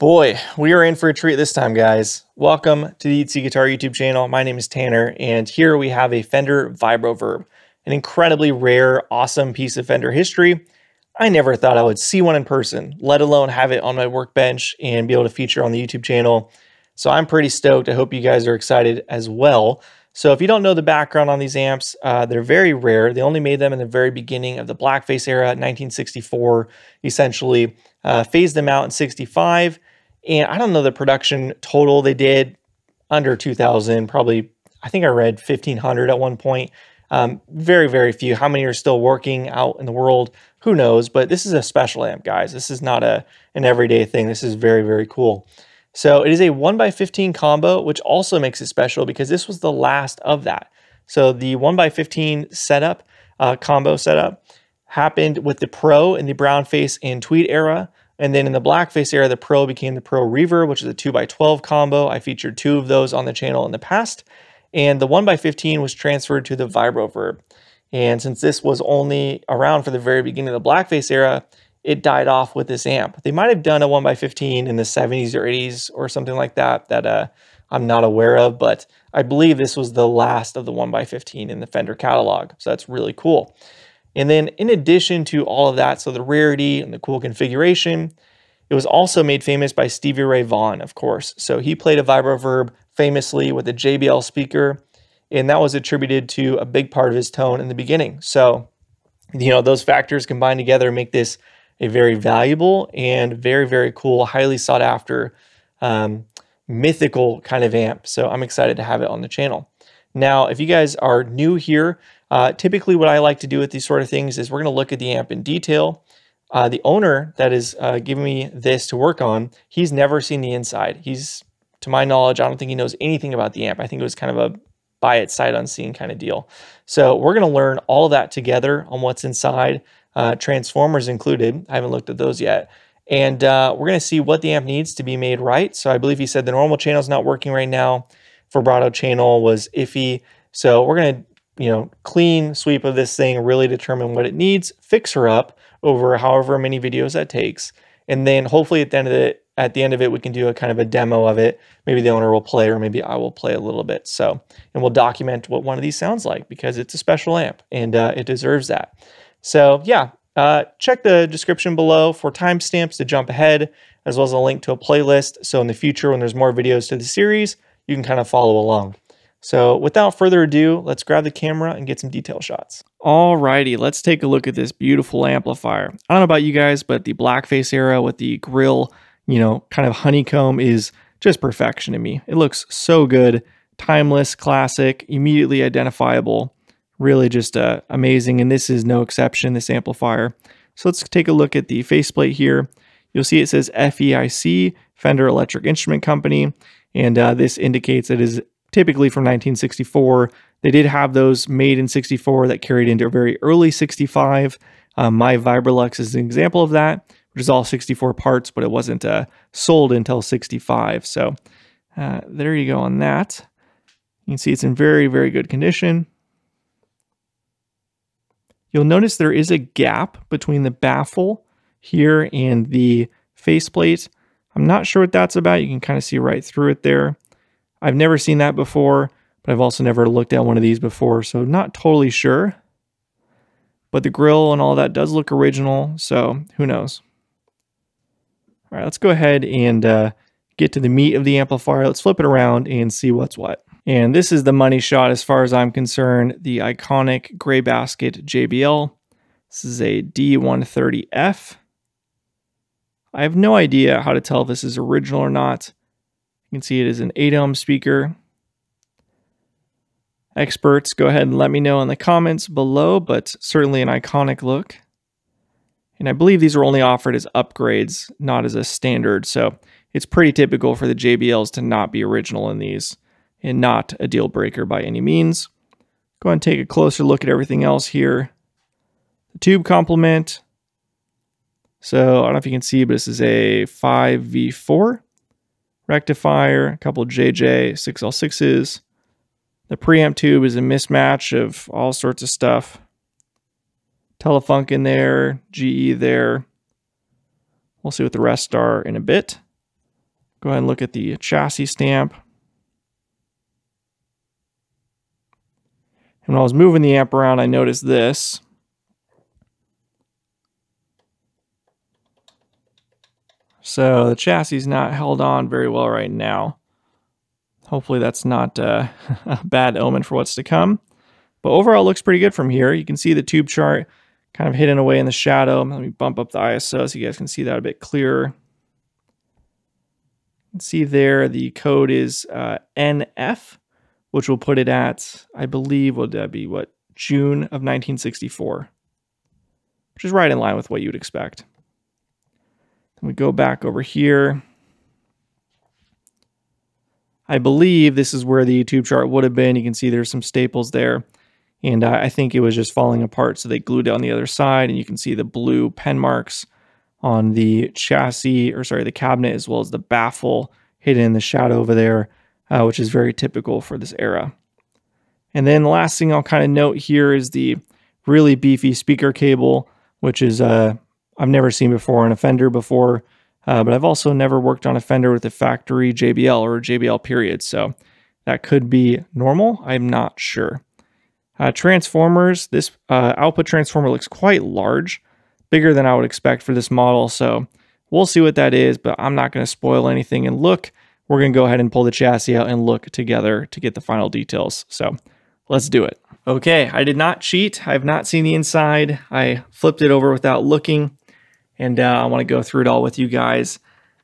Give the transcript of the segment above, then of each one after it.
Boy, we are in for a treat this time, guys. Welcome to the ETC Guitar YouTube channel. My name is Tanner, and here we have a Fender Vibroverb, an incredibly rare, awesome piece of Fender history. I never thought I would see one in person, let alone have it on my workbench and be able to feature on the YouTube channel. So I'm pretty stoked. I hope you guys are excited as well. So if you don't know the background on these amps, they're very rare. They only made them in the very beginning of the blackface era, 1964, essentially. Phased them out in 65. And I don't know the production total they did, under 2,000, probably, I think I read 1,500 at one point. Very, very few. How many are still working out in the world? Who knows? But this is a special amp, guys. This is not an everyday thing. This is very, very cool. So it is a 1x15 combo, which also makes it special because this was the last of that. So the 1x15 setup, combo setup, happened with the Pro in the brown face and tweed era. And then in the blackface era, the Pro became the Pro Reverb, which is a 2x12 combo. I featured two of those on the channel in the past. And the 1x15 was transferred to the Vibroverb. And since this was only around for the very beginning of the blackface era, it died off with this amp. They might have done a 1x15 in the 70s or 80s or something like that that I'm not aware of, but I believe this was the last of the 1x15 in the Fender catalog. So that's really cool. And then in addition to all of that, so the rarity and the cool configuration, it was also made famous by Stevie Ray Vaughan, of course. So he played a Vibroverb famously with a JBL speaker, and that was attributed to a big part of his tone in the beginning. So, you know, those factors combined together make this a very valuable and very, very cool, highly sought after, mythical kind of amp. So I'm excited to have it on the channel. Now, if you guys are new here, typically what I like to do with these sort of things is we're going to look at the amp in detail. The owner that is giving me this to work on, he's never seen the inside. He's, to my knowledge, I don't think he knows anything about the amp. I think it was kind of a buy it sight unseen kind of deal. So we're going to learn all of that together on what's inside, transformers included. I haven't looked at those yet. And we're going to see what the amp needs to be made right. So I believe he said the normal channel is not working right now. Vibrato channel was iffy. So we're going to, clean sweep of this thing, really determine what it needs, fix her up over however many videos that takes. And then hopefully at the end of it, we can do a kind of a demo of it. Maybe the owner will play, or maybe I will play a little bit. So, and we'll document what one of these sounds like because it's a special amp and it deserves that. So yeah, check the description below for timestamps to jump ahead, as well as a link to a playlist. So in the future, when there's more videos to the series, you can kind of follow along. So without further ado, let's grab the camera and get some detail shots. Alrighty, let's take a look at this beautiful amplifier. I don't know about you guys, but the blackface era with the grill, kind of honeycomb is just perfection to me. It looks so good, timeless, classic, immediately identifiable, really just amazing. And this is no exception, this amplifier. So let's take a look at the faceplate here. You'll see it says FEIC, Fender Electric Instrument Company, and this indicates it is typically from 1964. They did have those made in 64 that carried into very early 65. My Vibrolux is an example of that, which is all 64 parts, but it wasn't sold until 65. So there you go on that. You can see it's in very, very good condition. You'll notice there is a gap between the baffle here and the faceplate. I'm not sure what that's about. You can kind of see right through it there. I've never seen that before, but I've also never looked at one of these before, so not totally sure. But the grill and all that does look original, so who knows. All right, let's go ahead and get to the meat of the amplifier. Let's flip it around and see what's what. And this is the money shot as far as I'm concerned, the iconic gray basket JBL. This is a D130F. I have no idea how to tell if this is original or not. You can see it is an 8-ohm speaker. Experts, go ahead and let me know in the comments below, but certainly an iconic look. And I believe these are only offered as upgrades, not as a standard. So it's pretty typical for the JBLs to not be original in these and not a deal breaker by any means. Go ahead and take a closer look at everything else here. The tube complement. So I don't know if you can see, but this is a 5V4. Rectifier, a couple JJ 6L6s. The preamp tube is a mismatch of all sorts of stuff. Telefunk in there, GE there. We'll see what the rest are in a bit. Go ahead and look at the chassis stamp. And when I was moving the amp around, I noticed this. So the chassis is not held on very well right now. Hopefully that's not a bad omen for what's to come. But overall, it looks pretty good from here. You can see the tube chart kind of hidden away in the shadow. Let me bump up the ISO so you guys can see that a bit clearer. You can see there the code is NF, which will put it at, I believe, would that be what, June of 1964, which is right in line with what you would expect. Then we go back over here. I believe this is where the tube chart would have been. You can see there's some staples there. And I think it was just falling apart, so they glued it on the other side, and you can see the blue pen marks on the chassis, or sorry, the cabinet, as well as the baffle hidden in the shadow over there, which is very typical for this era. And then the last thing I'll kind of note here is the really beefy speaker cable, which is I've never seen before on a Fender before, but I've also never worked on a Fender with a factory JBL or JBL period, so that could be normal. I'm not sure. Transformers, this output transformer looks quite large, bigger than I would expect for this model, so we'll see what that is, but I'm not going to spoil anything and look. We're going to go ahead and pull the chassis out and look together to get the final details, so let's do it. Okay, I did not cheat. I have not seen the inside. I flipped it over without looking, and I want to go through it all with you guys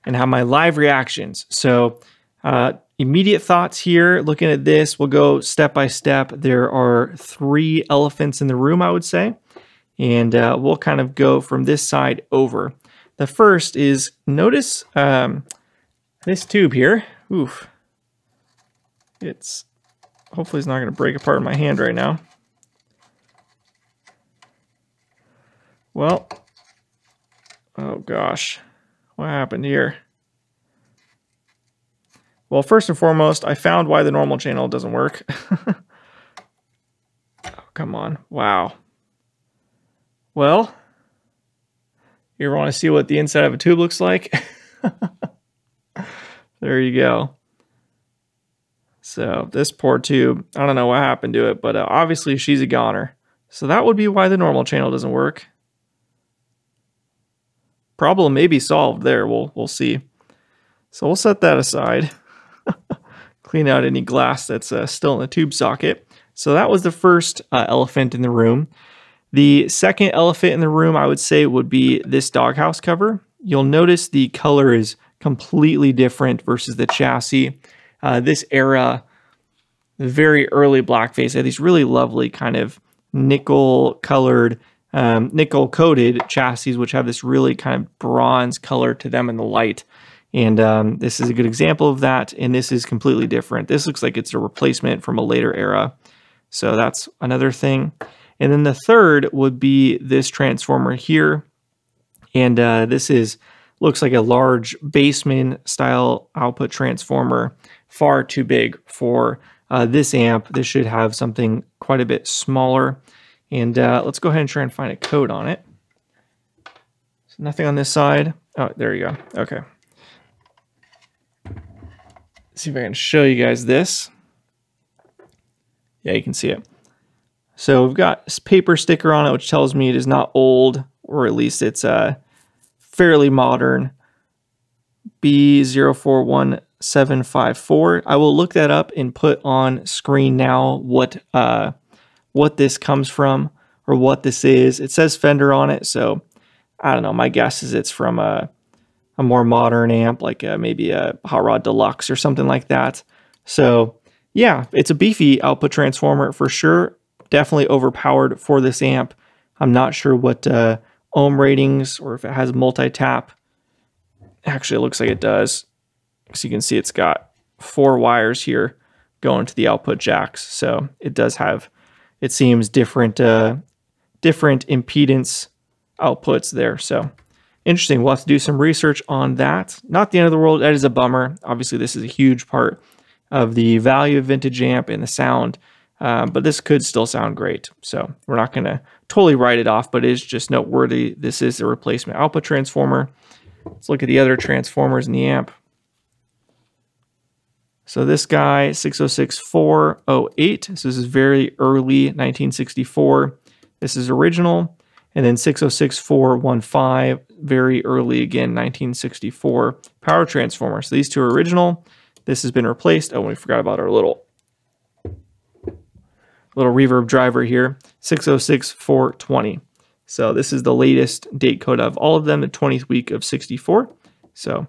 and have my live reactions. So immediate thoughts here, looking at this, we'll go step by step. There are 3 elephants in the room, I would say, and we'll kind of go from this side over. The first is, notice this tube here. Oof. Hopefully it's not going to break apart in my hand right now. Well, oh gosh, what happened here? Well, first and foremost, I found why the normal channel doesn't work. Oh, come on. Wow. Well, you ever want to see what the inside of a tube looks like? There you go. So this poor tube, I don't know what happened to it, but obviously she's a goner. So that would be why the normal channel doesn't work. Problem may be solved there. We'll see. So we'll set that aside. Clean out any glass that's still in the tube socket. So that was the first elephant in the room. The second elephant in the room, I would say, would be this doghouse cover. You'll notice the color is completely different versus the chassis. This era, very early blackface, had these really lovely kind of nickel-colored, nickel-coated chassis, which have this really kind of bronze color to them in the light. And this is a good example of that, and this is completely different. This looks like it's a replacement from a later era. So that's another thing. And then the third would be this transformer here. And this looks like a large Bassman style output transformer, far too big for this amp. This should have something quite a bit smaller. And let's go ahead and try and find a code on it. So nothing on this side. Oh, there you go. Okay. See if I can show you guys this. Yeah, you can see it. So we've got this paper sticker on it, which tells me it is not old, or at least it's fairly modern. B041754. I will look that up and put on screen now what this comes from or what this is. It says Fender on it, so I don't know. My guess is it's from a more modern amp, like maybe a Hot Rod Deluxe or something like that. So yeah, it's a beefy output transformer for sure. Definitely overpowered for this amp. I'm not sure what ohm ratings or if it has multi-tap. Actually, it looks like it does. So you can see it's got 4 wires here going to the output jacks. So it does have, it seems, different impedance outputs there. So interesting. We'll have to do some research on that. Not the end of the world. That is a bummer. Obviously, this is a huge part of the value of vintage amp and the sound. But this could still sound great. So we're not going to totally write it off, but it is just noteworthy. This is a replacement output transformer. Let's look at the other transformers in the amp. So this guy, 606408. So this is very early 1964. This is original. And then 606415, very early again, 1964 power transformer. So these two are original. This has been replaced. Oh, we forgot about our little reverb driver here, 606420. So this is the latest date code of all of them, the 20th week of 64. So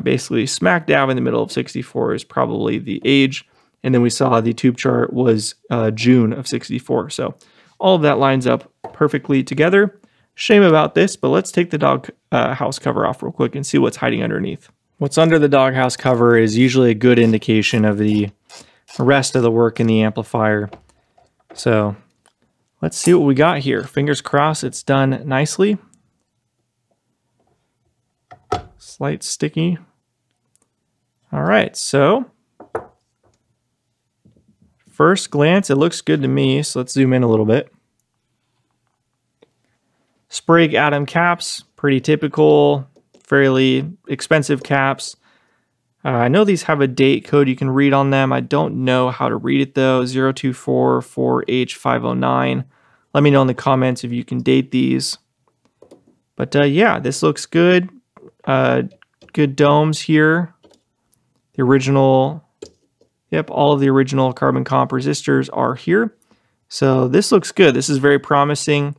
basically smack dab in the middle of 64 is probably the age. And then we saw the tube chart was June of 64. So all of that lines up perfectly together. Shame about this, but let's take the dog house cover off real quick and see what's hiding underneath. What's under the doghouse cover is usually a good indication of the rest of the work in the amplifier. So let's see what we got here. Fingers crossed it's done nicely. Slight sticky. All right, so first glance, it looks good to me. So let's zoom in a little bit. Sprague Atom caps, pretty typical, fairly expensive caps. I know these have a date code you can read on them. I don't know how to read it though, 0244H509. Let me know in the comments if you can date these. But yeah, this looks good. Good domes here. The original, yep, all of the original carbon comp resistors are here. So this looks good. This is very promising.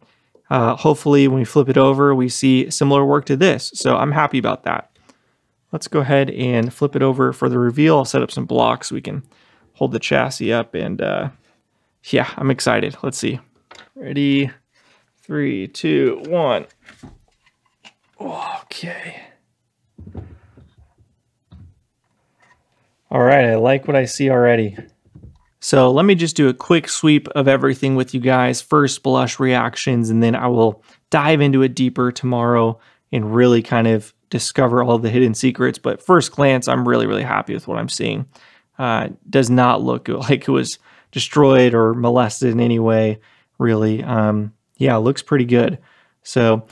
Hopefully when we flip it over, we see similar work to this. So I'm happy about that. Let's go ahead and flip it over for the reveal. I'll set up some blocks so we can hold the chassis up, and yeah, I'm excited. Let's see. Ready? 3, 2, 1. Okay. All right, I like what I see already. So let me just do a quick sweep of everything with you guys. First, blush reactions, and then I will dive into it deeper tomorrow and really kind of discover all the hidden secrets. But first glance, I'm really, really happy with what I'm seeing. Does not look like it was destroyed or molested in any way, really. Yeah, it looks pretty good. So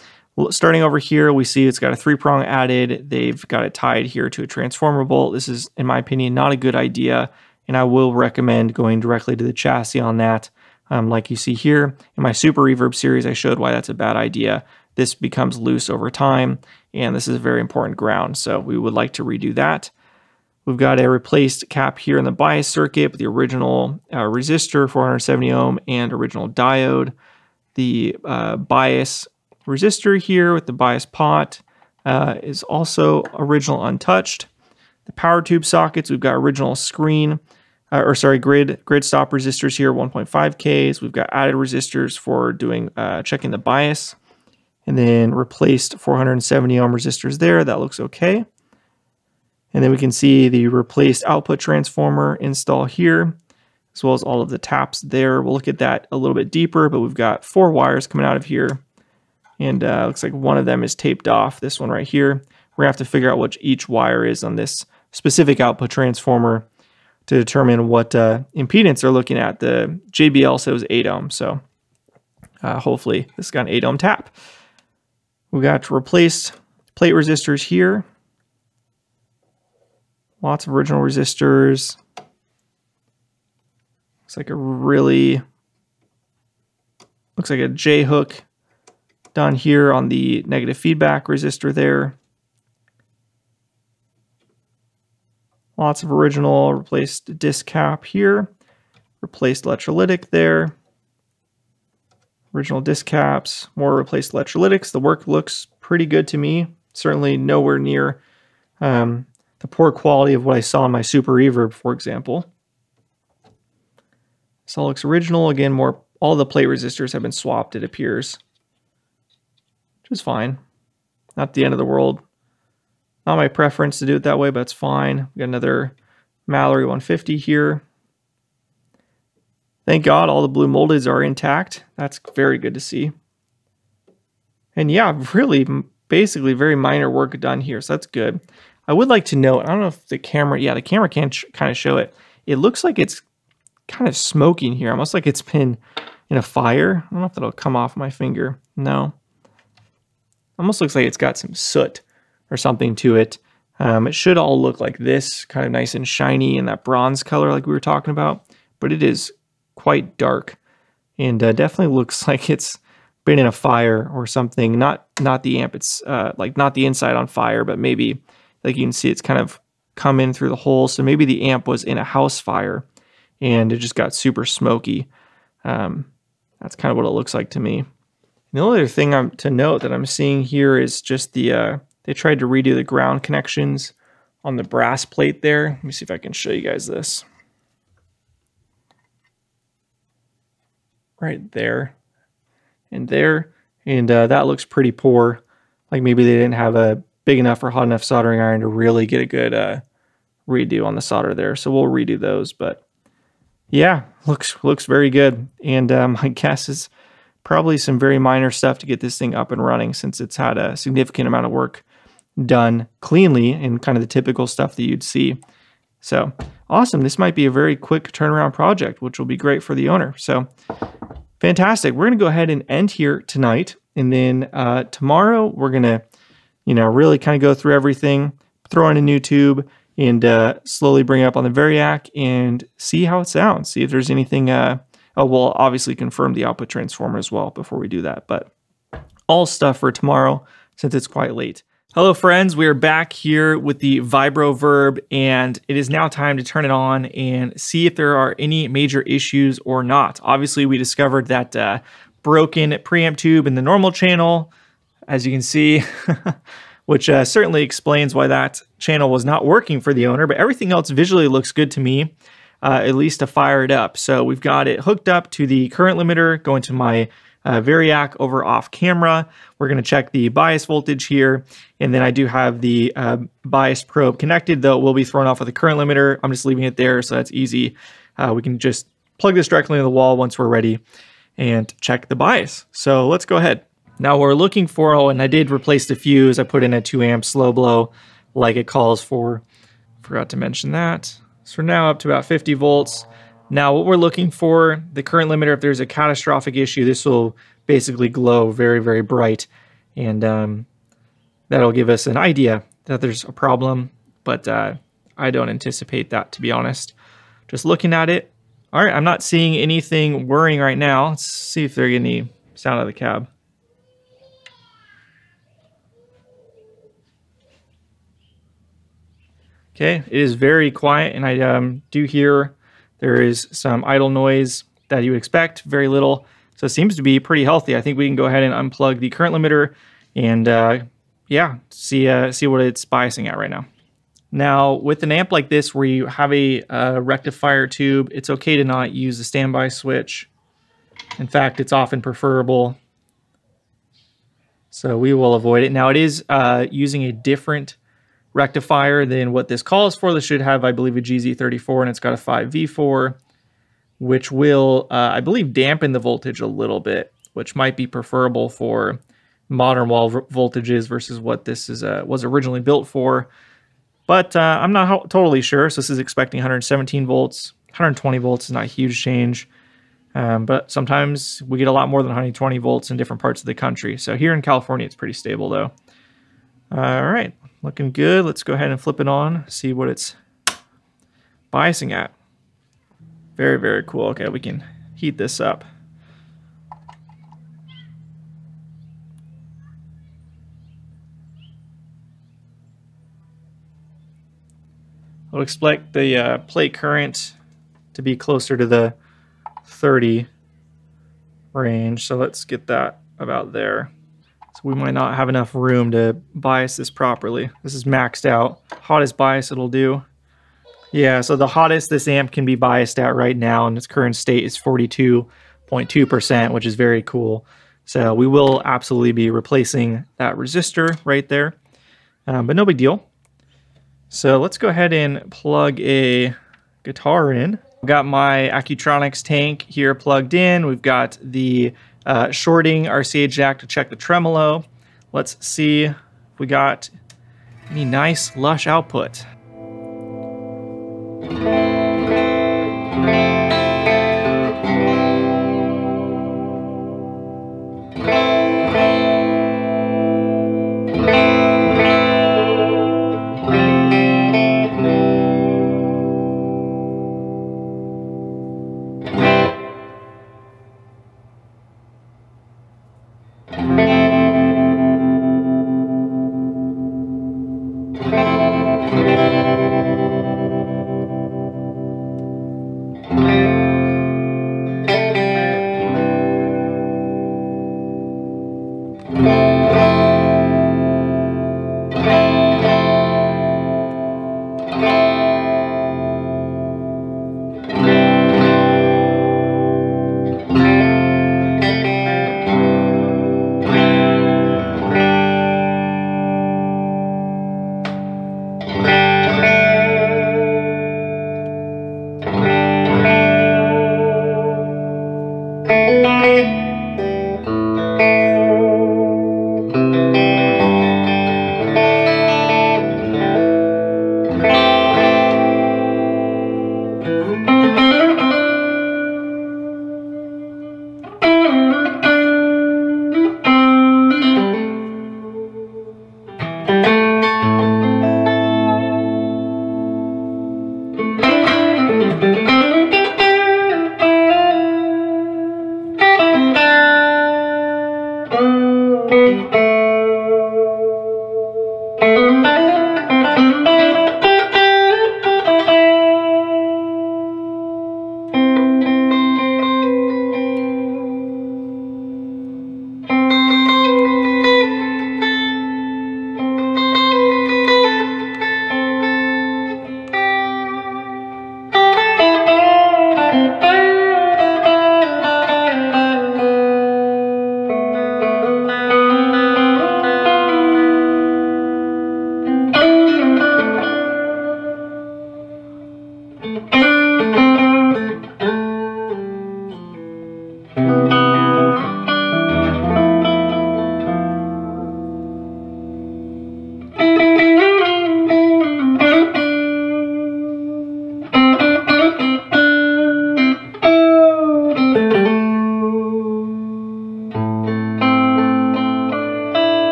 starting over here, we see it's got a 3-prong added. They've got it tied here to a transformer bolt. This is, in my opinion, not a good idea, and I will recommend going directly to the chassis on that. Like you see here in my Super Reverb series, I showed why that's a bad idea. This becomes loose over time, and this is a very important ground, so we would like to redo that. We've got a replaced cap here in the bias circuit with the original resistor, 470 ohm, and original diode. The bias resistor here with the bias pot is also original untouched. The power tube sockets, we've got original screen, grid stop resistors here, 1.5Ks. We've got added resistors for doing checking the bias, and then replaced 470 ohm resistors there. That looks okay. And then we can see the replaced output transformer install here, as well as all of the taps there. We'll look at that a little bit deeper, but we've got 4 wires coming out of here, and looks like one of them is taped off, this one right here. We're gonna have to figure out what each wire is on this specific output transformer to determine what impedance they're looking at. The JBL said it was 8 ohm, so hopefully this got an 8 ohm tap. We got replaced plate resistors here. Lots of original resistors. Looks like a J hook done here on the negative feedback resistor there. Lots of original, replaced disc cap here, replaced electrolytic there, original disc caps, more replaced electrolytics. The work looks pretty good to me. Certainly nowhere near the poor quality of what I saw in my Super Reverb, for example. This all looks original. Again, all the plate resistors have been swapped, it appears, which is fine. Not the end of the world. Not my preference to do it that way, but it's fine. We got another Mallory 150 here. Thank God all the blue moldeds are intact. That's very good to see. And yeah, really, basically very minor work done here, so that's good. I would like to note, I don't know if the camera, yeah, the camera can kind of show it. It looks like it's kind of smoking here, almost like it's been in a fire. I don't know if that'll come off my finger. No. Almost looks like it's got some soot or something to it. It should all look like this, kind of nice and shiny in that bronze color like we were talking about, but it is quite dark and definitely looks like it's been in a fire or something. Not the amp, it's like not the inside on fire, but maybe like you can see it's kind of come in through the hole. So maybe the amp was in a house fire and it just got super smoky. That's kind of what it looks like to me. And the only other thing to note that I'm seeing here is just the, they tried to redo the ground connections on the brass plate there. Let me see if I can show you guys this. Right there and there. And that looks pretty poor. Like maybe they didn't have a big enough or hot enough soldering iron to really get a good redo on the solder there. So we'll redo those, but yeah, looks very good. And my guess is probably some very minor stuff to get this thing up and running, since it's had a significant amount of work done cleanly and kind of the typical stuff that you'd see. So awesome. This might be a very quick turnaround project, which will be great for the owner. So fantastic. We're going to go ahead and end here tonight. And then tomorrow we're going to, really kind of go through everything, throw in a new tube, and slowly bring it up on the Variac and see how it sounds. See if there's anything, we'll obviously confirm the output transformer as well before we do that. But all stuff for tomorrow since it's quite late. Hello friends, we are back here with the Vibroverb, and it is now time to turn it on and see if there are any major issues or not. Obviously we discovered that broken preamp tube in the normal channel, as you can see, which certainly explains why that channel was not working for the owner, but everything else visually looks good to me, at least to fire it up. So we've got it hooked up to the current limiter, going to my Variac over off camera. We're going to check the bias voltage here, and then I do have the bias probe connected, though it will be thrown off with the current limiter. I'm just leaving it there so that's easy. We can just plug this directly into the wall once we're ready and check the bias. So let's go ahead. Now we're looking for, and I did replace the fuse. I put in a 2 amp slow blow like it calls for. Forgot to mention that. So we're now up to about 50 volts. Now what we're looking for, the current limiter, if there's a catastrophic issue, this will basically glow very, very bright. And that'll give us an idea that there's a problem, but I don't anticipate that, to be honest. Just looking at it. All right, I'm not seeing anything whirring right now. Let's see if there's any sound out of the cab. Okay, it is very quiet, and I do hear there is some idle noise that you would expect, very little. So it seems to be pretty healthy. I think we can go ahead and unplug the current limiter and yeah, see what it's biasing at right now. Now, with an amp like this where you have a rectifier tube, it's okay to not use the standby switch. In fact, it's often preferable. So we will avoid it. Now, it is using a different rectifier than what this calls for. This should have, I believe, a GZ34, and it's got a 5V4, which will, I believe, dampen the voltage a little bit, which might be preferable for modern wall voltages versus what this is was originally built for. But I'm not totally sure. So this is expecting 117 volts. 120 volts is not a huge change. But sometimes we get a lot more than 120 volts in different parts of the country. So here in California, it's pretty stable, though. All right. Looking good. Let's go ahead and flip it on, see what it's biasing at. Very, very cool. Okay, we can heat this up. I would expect the plate current to be closer to the 30 range, so let's get that about there. So we might not have enough room to bias this properly. This is maxed out. Hottest bias it'll do. Yeah, so the hottest this amp can be biased at right now in its current state is 42.2%, which is very cool. So we will absolutely be replacing that resistor right there, but no big deal. So let's go ahead and plug a guitar in. I've got my Accutronics tank here plugged in. We've got the shorting RCA jack to check the tremolo. Let's see if we got any nice lush output.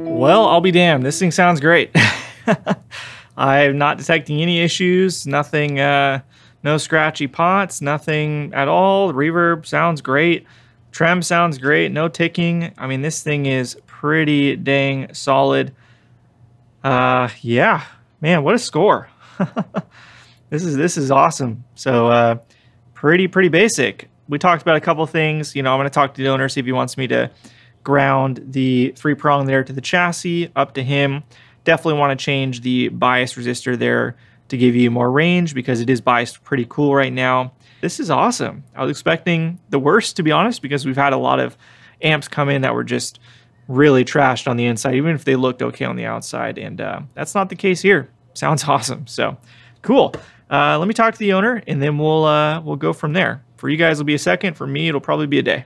Well, I'll be damned. This thing sounds great. I'm not detecting any issues, nothing, no scratchy pots, nothing at all. The reverb sounds great. Trem sounds great. No ticking. I mean, this thing is pretty dang solid. Yeah, man, what a score. This is awesome. So, pretty basic. We talked about a couple of things. You know, I'm going to talk to the owner, see if he wants me to ground the 3-prong there to the chassis. Up to him. Definitely want to change the bias resistor there to give you more range because it is biased pretty cool right now. This is awesome. I was expecting the worst, to be honest, because we've had a lot of amps come in that were just really trashed on the inside, even if they looked okay on the outside. And that's not the case here. Sounds awesome. So cool. Let me talk to the owner and then we'll go from there. For you guys, it'll be a second. For me, it'll probably be a day.